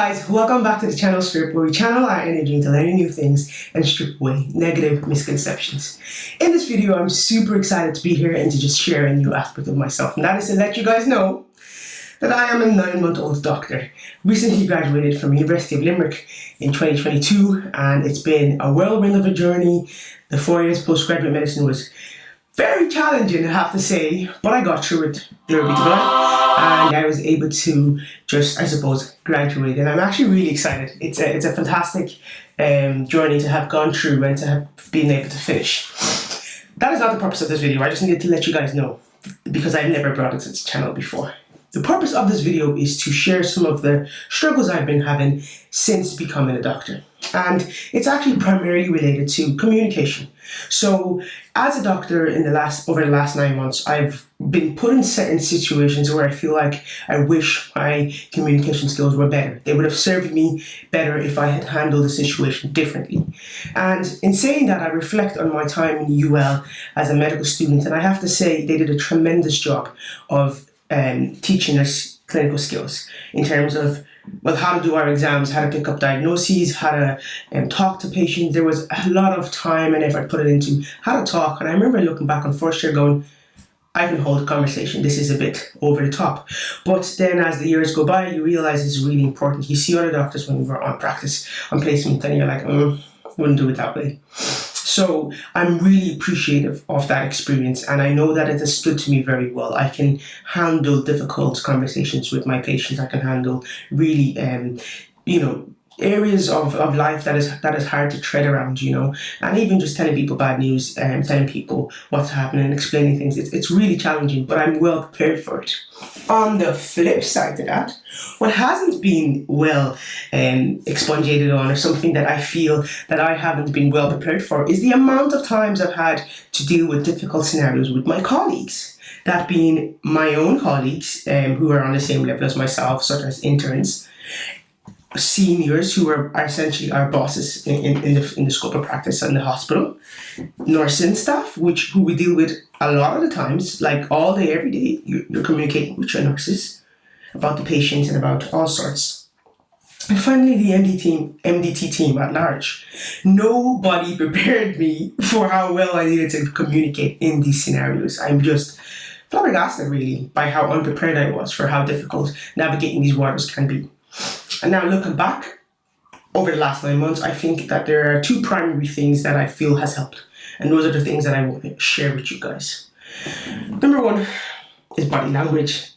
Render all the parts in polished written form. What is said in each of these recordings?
guys, welcome back to the channel Strip, where we channel our energy into learning new things and strip away negative misconceptions. In this video, I'm super excited to be here and to just share a new aspect of myself, and that is to let you guys know that I am a 9-month-old doctor. Recently graduated from University of Limerick in 2022, and it's been a whirlwind of a journey. The 4 years postgraduate medicine was very challenging, I have to say, but I got through it, glory be to God, and I was able to just, I suppose, graduate, and I'm actually really excited. It's a fantastic journey to have gone through and to have been able to finish. That is not the purpose of this video. I just needed to let you guys know, because I've never brought it to this channel before. The purpose of this video is to share some of the struggles I've been having since becoming a doctor. And it's actually primarily related to communication. So as a doctor over the last 9 months, I've been put in certain situations where I feel like I wish my communication skills were better. They would have served me better if I had handled the situation differently. And in saying that, I reflect on my time in UL as a medical student, and I have to say they did a tremendous job of teaching us clinical skills in terms of, well, how to do our exams, how to pick up diagnoses, how to talk to patients. There was a lot of time and effort put into how to talk, and I remember looking back on first year going, I can hold a conversation, this is a bit over the top. But then as the years go by, you realize it's really important. You see other doctors when we're on practice, on placement, and you're like, wouldn't do it that way. So I'm really appreciative of that experience, and I know that it has stood to me very well. I can handle difficult conversations with my patients. I can handle really, areas of life that is hard to tread around, and even just telling people bad news, telling people what's happening and explaining things. It's really challenging, but I'm well prepared for it. On the flip side to that, what hasn't been well expunged on, or something that I feel that I haven't been well prepared for, is the amount of times I've had to deal with difficult scenarios with my colleagues. That being my own colleagues who are on the same level as myself, such as interns, seniors who are essentially our bosses in the scope of practice in the hospital, nursing staff, who we deal with a lot of the times, like all day, every day. You're communicating with your nurses about the patients and about all sorts. And finally, the MDT team at large. Nobody prepared me for how well I needed to communicate in these scenarios. I'm just flabbergasted, really, by how unprepared I was for how difficult navigating these waters can be. And now looking back over the last 9 months, I think that there are two primary things that I feel has helped. And those are the things that I want to share with you guys. Number one is body language.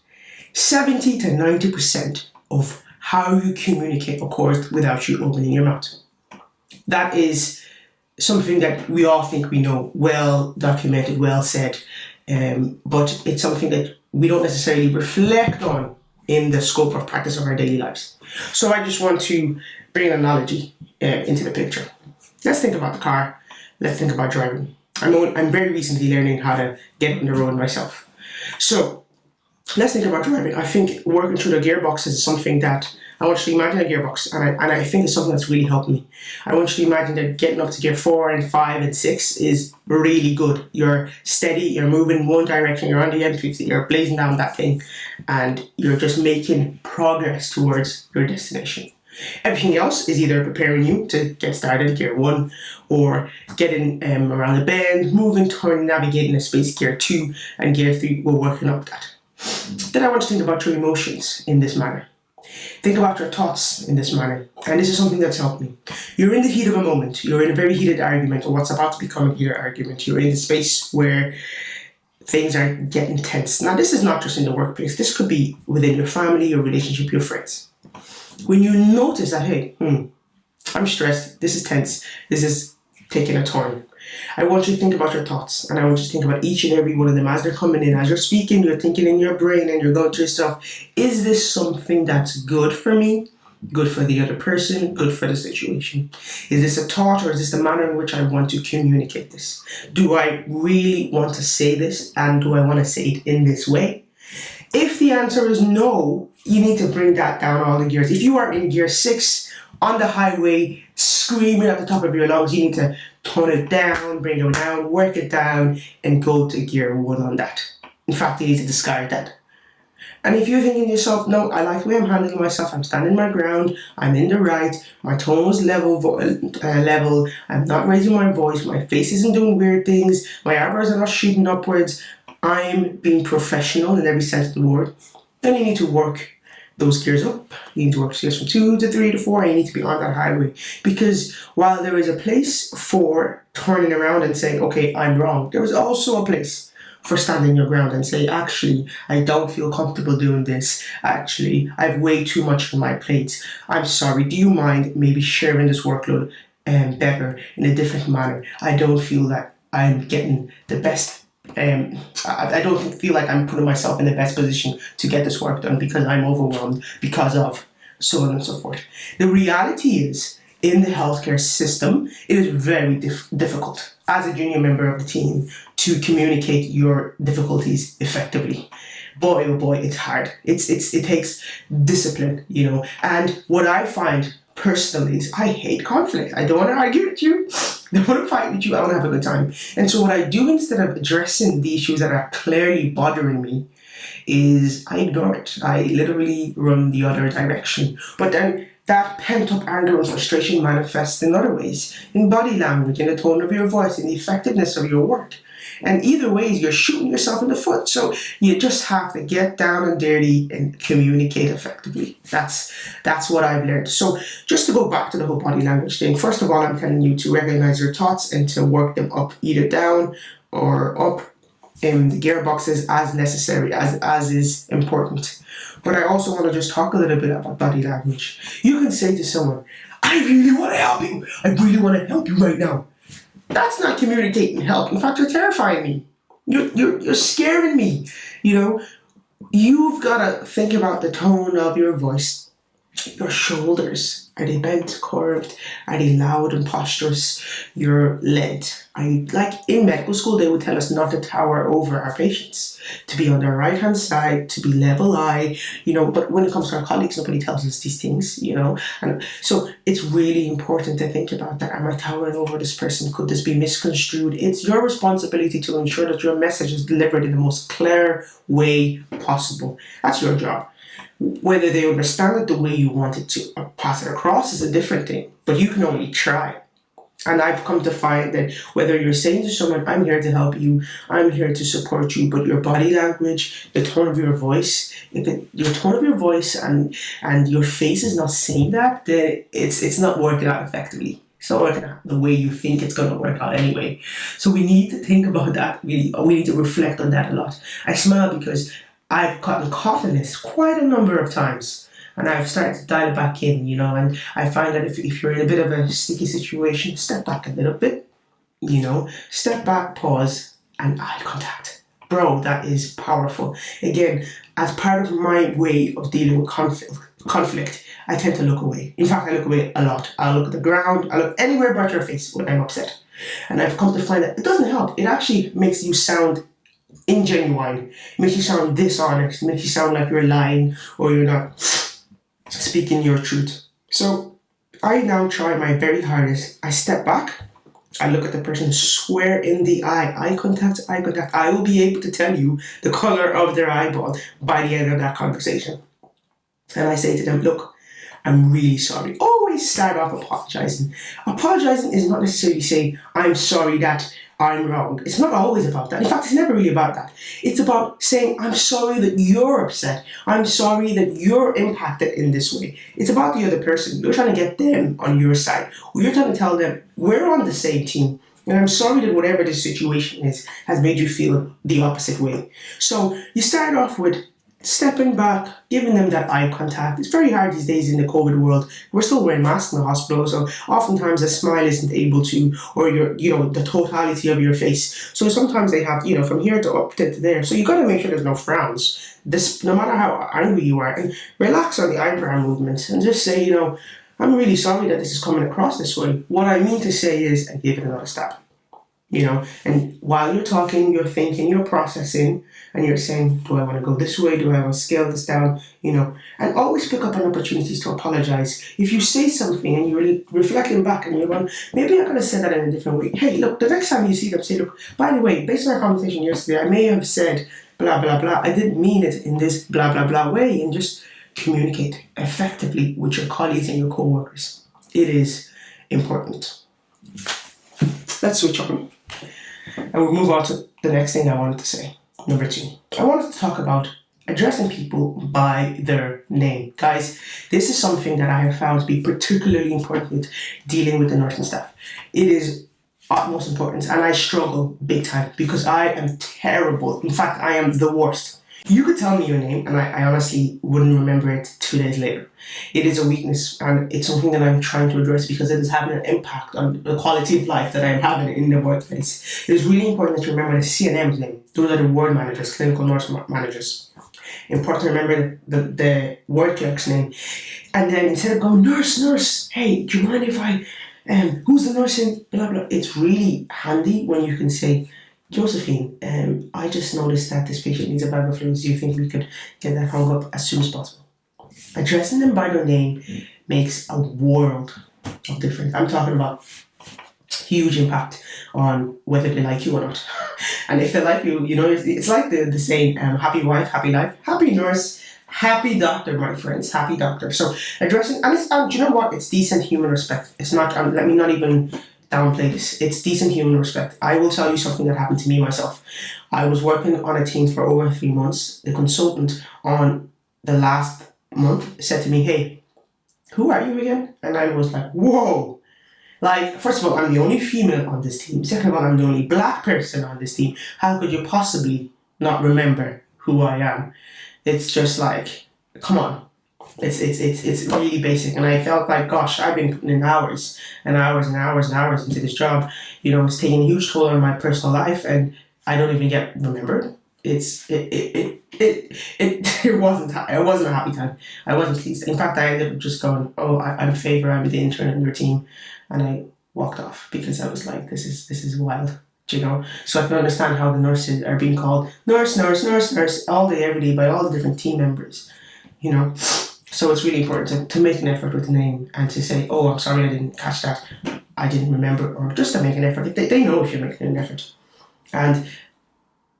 70 to 90% of how you communicate occurs without you opening your mouth. That is something that we all think we know, well documented, well said, but it's something that we don't necessarily reflect on in the scope of practice of our daily lives. So I just want to bring an analogy into the picture. Let's think about the car. Let's think about driving. I'm very recently learning how to get on the road myself. So let's think about driving. I think working through the gearbox is something that I want you to imagine a gearbox, and I think it's something that's really helped me. I want you to imagine that getting up to gear 4 and 5 and 6 is really good. You're steady, you're moving one direction, you're on the M50, you're blazing down that thing, and you're just making progress towards your destination. Everything else is either preparing you to get started in gear 1, or getting around the bend, moving, turning, navigating a space gear 2, and gear 3, we're working up that. Then I want you to think about your emotions in this manner. Think about your thoughts in this manner, and this is something that's helped me. You're in the heat of a moment, you're in a very heated argument, or what's about to become a heated argument. You're in the space where things are getting tense. Now, this is not just in the workplace, this could be within your family, your relationship, your friends. When you notice that, hey, I'm stressed, this is tense, this is taking a turn, I want you to think about your thoughts, and I want you to think about each and every one of them as they're coming in. As you're speaking, you're thinking in your brain and you're going through yourself, is this something that's good for me, good for the other person, good for the situation? Is this a thought, or is this the manner in which I want to communicate this? Do I really want to say this, and do I want to say it in this way? If the answer is no, you need to bring that down all the gears. If you are in gear 6 on the highway, screaming at the top of your lungs, you need to tone it down, bring it down, work it down, and go to gear 1 on that. In fact, you need to discard that. And if you're thinking to yourself, no, I like the way I'm handling myself, I'm standing my ground, I'm in the right, my tone was level, I'm not raising my voice, my face isn't doing weird things, my eyebrows are not shooting upwards, I'm being professional in every sense of the word, then you need to work those gears up. You need to work gears from 2 to 3 to 4, and you need to be on that highway. Because while there is a place for turning around and saying, okay, I'm wrong, there is also a place for standing your ground and say, actually, I don't feel comfortable doing this. Actually, I have way too much on my plate. I'm sorry. Do you mind maybe sharing this workload better in a different manner? I don't feel that I'm getting the best. I don't feel like I'm putting myself in the best position to get this work done because I'm overwhelmed because of so on and so forth. The reality is, in the healthcare system, it is very difficult as a junior member of the team to communicate your difficulties effectively. Boy, oh boy, it's hard. It takes discipline, And what I find personally is I hate conflict. I don't want to argue with you. I don't want to fight with you. I want to have a good time. And so what I do instead of addressing the issues that are clearly bothering me is I ignore it. I literally run the other direction. But then that pent-up anger and frustration manifests in other ways, in body language, in the tone of your voice, in the effectiveness of your work. And either way, you're shooting yourself in the foot. So you just have to get down and dirty and communicate effectively. That's what I've learned. So just to go back to the whole body language thing, first of all, I'm telling you to recognize your thoughts and to work them up, either down or up in the gearboxes as necessary, as is important. But I also want to just talk a little bit about body language. You can say to someone, I really want to help you. I really want to help you right now. That's not communicating help. In fact, you're terrifying me. You're scaring me. You've got to think about the tone of your voice. Your shoulders. Are they bent, curved? Are they loud and posturous? Your length. Like in medical school, they would tell us not to tower over our patients, to be on their right-hand side, to be level eye, but when it comes to our colleagues, nobody tells us these things, And so it's really important to think about that. Am I towering over this person? Could this be misconstrued? It's your responsibility to ensure that your message is delivered in the most clear way possible. That's your job. Whether they understand it the way you want it to pass it across is a different thing, but you can only try. And I've come to find that whether you're saying to someone, I'm here to help you, I'm here to support you, but your body language, the tone of your voice, your tone of your voice and your face is not saying that, then it's not working out effectively. It's not working out the way you think it's going to work out anyway. So we need to think about that. We need to reflect on that a lot. I smile because I've gotten caught in this quite a number of times, and I've started to dial it back in, and I find that if you're in a bit of a sticky situation, step back a little bit, step back, pause, and eye contact. Bro, that is powerful. Again, as part of my way of dealing with conflict, I tend to look away. In fact, I look away a lot. I look at the ground, I look anywhere but your face when I'm upset. And I've come to find that it doesn't help. It actually makes you sound ingenuine, makes you sound dishonest, makes you sound like you're lying or you're not speaking your truth. So I now try my very hardest. I step back, I look at the person square in the eye contact. I will be able to tell you the color of their eyeball by the end of that conversation. And I say to them, look, I'm really sorry. Always start off apologizing. Apologizing is not necessarily saying, I'm sorry that I'm wrong. It's not always about that. In fact, it's never really about that. It's about saying, I'm sorry that you're upset. I'm sorry that you're impacted in this way. It's about the other person. You're trying to get them on your side. You're trying to tell them, we're on the same team. And I'm sorry that whatever the situation is has made you feel the opposite way. So you start off with stepping back, giving them that eye contact. It's very hard these days in the COVID world. We're still wearing masks in the hospital, so oftentimes a smile isn't able to, or the totality of your face. So sometimes they have, from here to up to there. So you got to make sure there's no frowns. No matter how angry you are, and relax on the eyebrow movements and just say, I'm really sorry that this is coming across this way. What I mean to say is, and give it another stab. And while you're talking, you're thinking, you're processing, and you're saying, do I want to go this way? Do I want to scale this down? And always pick up on opportunities to apologize. If you say something and you're reflecting back and you're going, maybe I could have said that in a different way. Hey, look, the next time you see them, say, look, by the way, based on our conversation yesterday, I may have said blah, blah, blah. I didn't mean it in this blah, blah, blah way. And just communicate effectively with your colleagues and your co-workers. It is important. Let's switch on. And we'll move on to the next thing I wanted to say. Number 2. I wanted to talk about addressing people by their name. Guys, this is something that I have found to be particularly important with dealing with the nursing staff. It is utmost importance, and I struggle big time because I am terrible. In fact, I am the worst. You could tell me your name and I honestly wouldn't remember it 2 days later. It is a weakness, and it's something that I'm trying to address because it is having an impact on the quality of life that I'm having in the workplace. It is really important that you remember the CNM's name. Those are the ward managers, clinical nurse managers. Important to remember the ward clerk's name. And then instead of going, nurse, hey, do you mind if I, who's the nurse in, blah, blah. It's really handy when you can say, Josephine, I just noticed that this patient needs a bag of fluids. Do you think we could get that hung up as soon as possible? Addressing them by their name makes a world of difference. I'm talking about huge impact on whether they like you or not. And if they like you, it's like the saying, happy wife, happy life, happy nurse, happy doctor, my friends, happy doctor. So addressing, and it's, do you know what? It's decent human respect. It's not, let me not even downplay this. It's decent human respect. I will tell you something that happened to me myself. I was working on a team for over 3 months. The consultant on the last month said to me, hey, who are you again? And I was like, whoa. Like, first of all, I'm the only female on this team. Second of all, I'm the only black person on this team. How could you possibly not remember who I am? It's just like, come on. It's really basic, and I felt like, gosh, I've been putting in hours and hours and hours and hours into this job. It's taking a huge toll on my personal life, and I don't even get remembered. It wasn't a happy time. I wasn't pleased. In fact, I ended up just going, oh, I'm Favor, I'm the intern in your team, and I walked off because I was like, this is wild. So I can understand how the nurses are being called nurse all day, every day by all the different team members. So it's really important to make an effort with the name and to say, oh, I'm sorry I didn't catch that, I didn't remember, or just to make an effort. They know if you're making an effort. And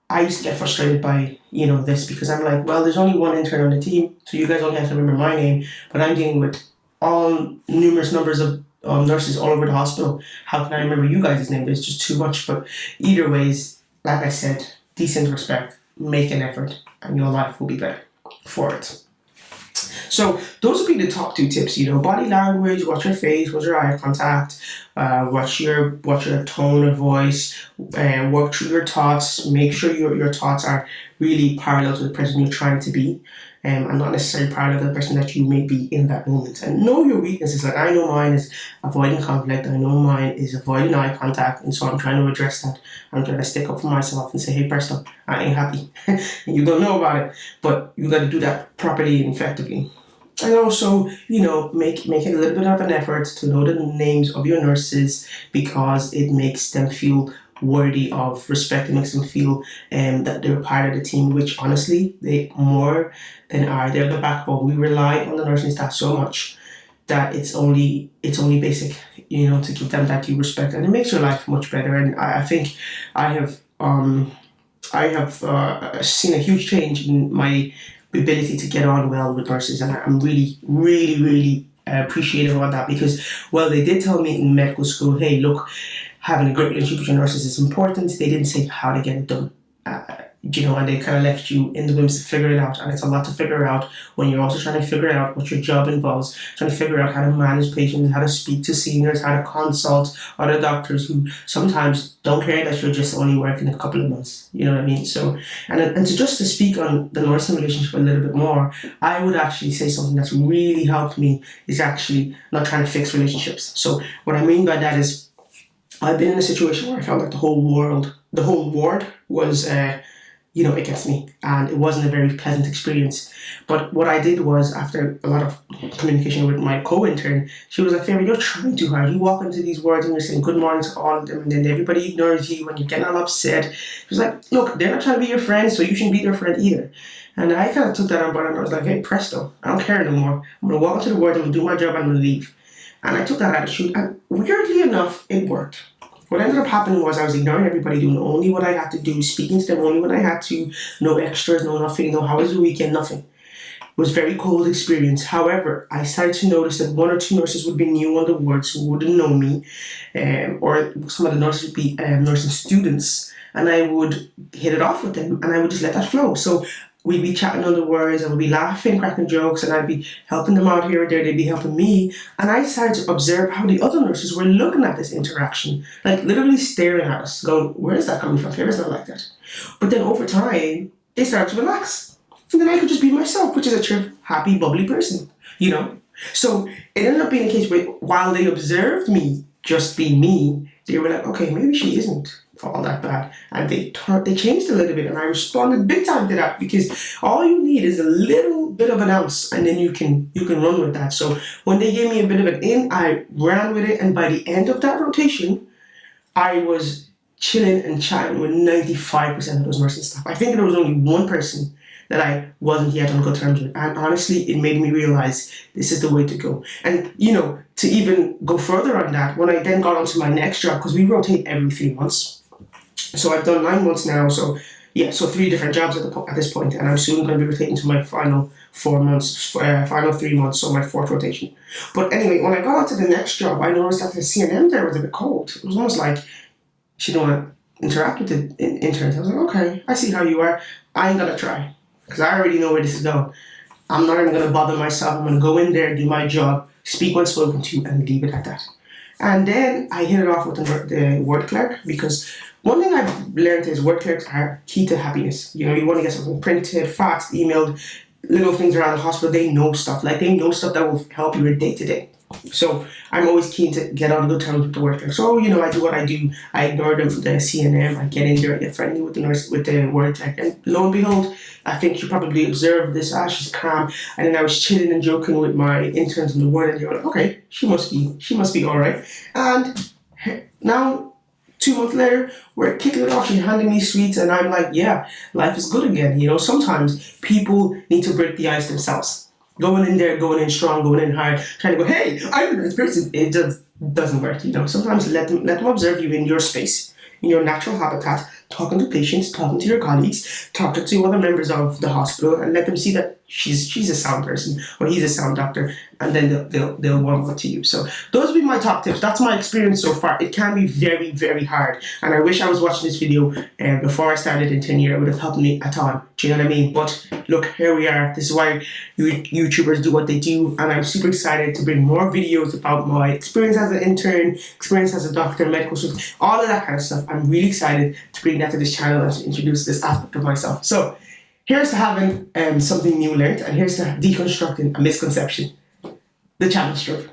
I used to get frustrated by, this, because I'm like, well, there's only one intern on the team, so you guys only have to remember my name, but I'm dealing with all numerous numbers of nurses all over the hospital. How can I remember you guys' name? There's just too much. But either ways, like I said, decent respect, make an effort, and your life will be better for it. So those would be the top 2 tips. Body language, watch your face, watch your eye contact, watch your tone of voice, work through your thoughts. Make sure your thoughts are really parallel to the person you're trying to be, and not necessarily parallel to the person that you may be in that moment. And know your weaknesses. Like, I know mine is avoiding conflict. I know mine is avoiding eye contact, and so I'm trying to address that. I'm trying to stick up for myself and say, hey, Presto, I ain't happy. And you don't know about it, but you got to do that properly and effectively. And also, make it a little bit of an effort to know the names of your nurses, because it makes them feel worthy of respect. It makes them feel that they're part of the team, which honestly, they more than are. They're the backbone. We rely on the nursing staff so much that it's only basic, to give them that due respect, and it makes your life much better. And I think I have seen a huge change in my ability to get on well with nurses, and I'm really, really, really appreciative of that, because, well, they did tell me in medical school, hey, look, having a great relationship with your nurses is important. They didn't say how to get it done, and they kind of left you in the whims to figure it out, and it's a lot to figure out when you're also trying to figure out what your job involves, trying to figure out how to manage patients, how to speak to seniors, how to consult other doctors who sometimes don't care that you're just only working a couple of months, you know what I mean? So, and to speak on the nursing relationship a little bit more, I would actually say something that's really helped me is actually not trying to fix relationships. So what I mean by that is, I've been in a situation where I felt like the whole ward was against me, and it wasn't a very pleasant experience. But what I did was, after a lot of communication with my co-intern, she was like, Favor, you're trying too hard. You walk into these wards and you're saying good morning to all of them, and then everybody ignores you and you're getting all upset. She was like, look, they're not trying to be your friend, so you shouldn't be their friend either. And I kind of took that on board, and I was like, hey, presto, I don't care no more. I'm going to walk into the ward, I'm going to do my job, and I'm going to leave. And I took that attitude, and weirdly enough, it worked. What ended up happening was I was ignoring everybody, doing only what I had to do, speaking to them only when I had to, no extras, no nothing, no how was the weekend, nothing. It was a very cold experience. However, I started to notice that one or two nurses would be new on the wards who wouldn't know me, or some of the nurses would be nursing students, and I would hit it off with them, and I would just let that flow. So we'd be chatting on the wards, and we'd be laughing, cracking jokes, and I'd be helping them out here or there. They'd be helping me, and I started to observe how the other nurses were looking at this interaction, like literally staring at us, going, "Where is that coming from? Claire's not like that." But then over time, they started to relax. And then I could just be myself, which is a true, happy, bubbly person, you know? So it ended up being a case where while they observed me just be me, they were like, okay, maybe she isn't all that bad. And they changed a little bit, and I responded big time to that, because all you need is a little bit of an ounce, and then you can run with that. So when they gave me a bit of an in, I ran with it, and by the end of that rotation, I was chilling and chatting with 95% of those nursing staff. I think there was only one person that I wasn't yet on good terms with. And honestly, it made me realize this is the way to go. And, to even go further on that, when I then got onto my next job, because we rotate every 3 months. So I've done 9 months now. So, yeah, so 3 different jobs at this point. And I'm soon going to be rotating to my final 4 months, final 3 months, so my 4th rotation. But anyway, when I got onto the next job, I noticed that the CNM there was a bit cold. It was almost like she didn't want to interact with the interns. I was like, okay, I see how you are. I ain't going to try, because I already know where this is going. I'm not even going to bother myself. I'm going to go in there, do my job, speak when spoken to, and leave it at that. And then I hit it off with the word clerk, because one thing I've learned is word clerks are key to happiness. You want to get something printed, faxed, emailed, little things around the hospital. They know stuff. Like, they know stuff that will help you day to day. So I'm always keen to get on good terms with the word clerk. So, I do what I do. I ignore them for the CNM. I get in there, I get friendly with the nurse, with the word clerk. And lo and behold, I think you probably observed this. She's calm. And then I was chilling and joking with my interns in the ward, and they were like, okay, she must be all right. And now, 2 months later, we're kicking it off. She's handing me sweets, and I'm like, yeah, life is good again. Sometimes people need to break the ice themselves. Going in there, going in strong, going in hard, trying to go, hey, I'm this person. It just doesn't work. Sometimes let them observe you in your space, in your natural habitat, talking to patients, talking to your colleagues, talking to other members of the hospital, and let them see that she's a sound person or he's a sound doctor, and then they'll warm up to you. So those would be my top tips. That's my experience so far. It can be very, very hard, and I wish I was watching this video before I started in tenure. It would have helped me a ton. Do you know what I mean? But look, here we are. This is why YouTubers do what they do, and I'm super excited to bring more videos about my experience as an intern, experience as a doctor, medical student, all of that kind of stuff. I'm really excited to bring that to this channel and to introduce this aspect of myself. So here's to having something new learned, and here's to deconstructing a misconception, the challenge stroke.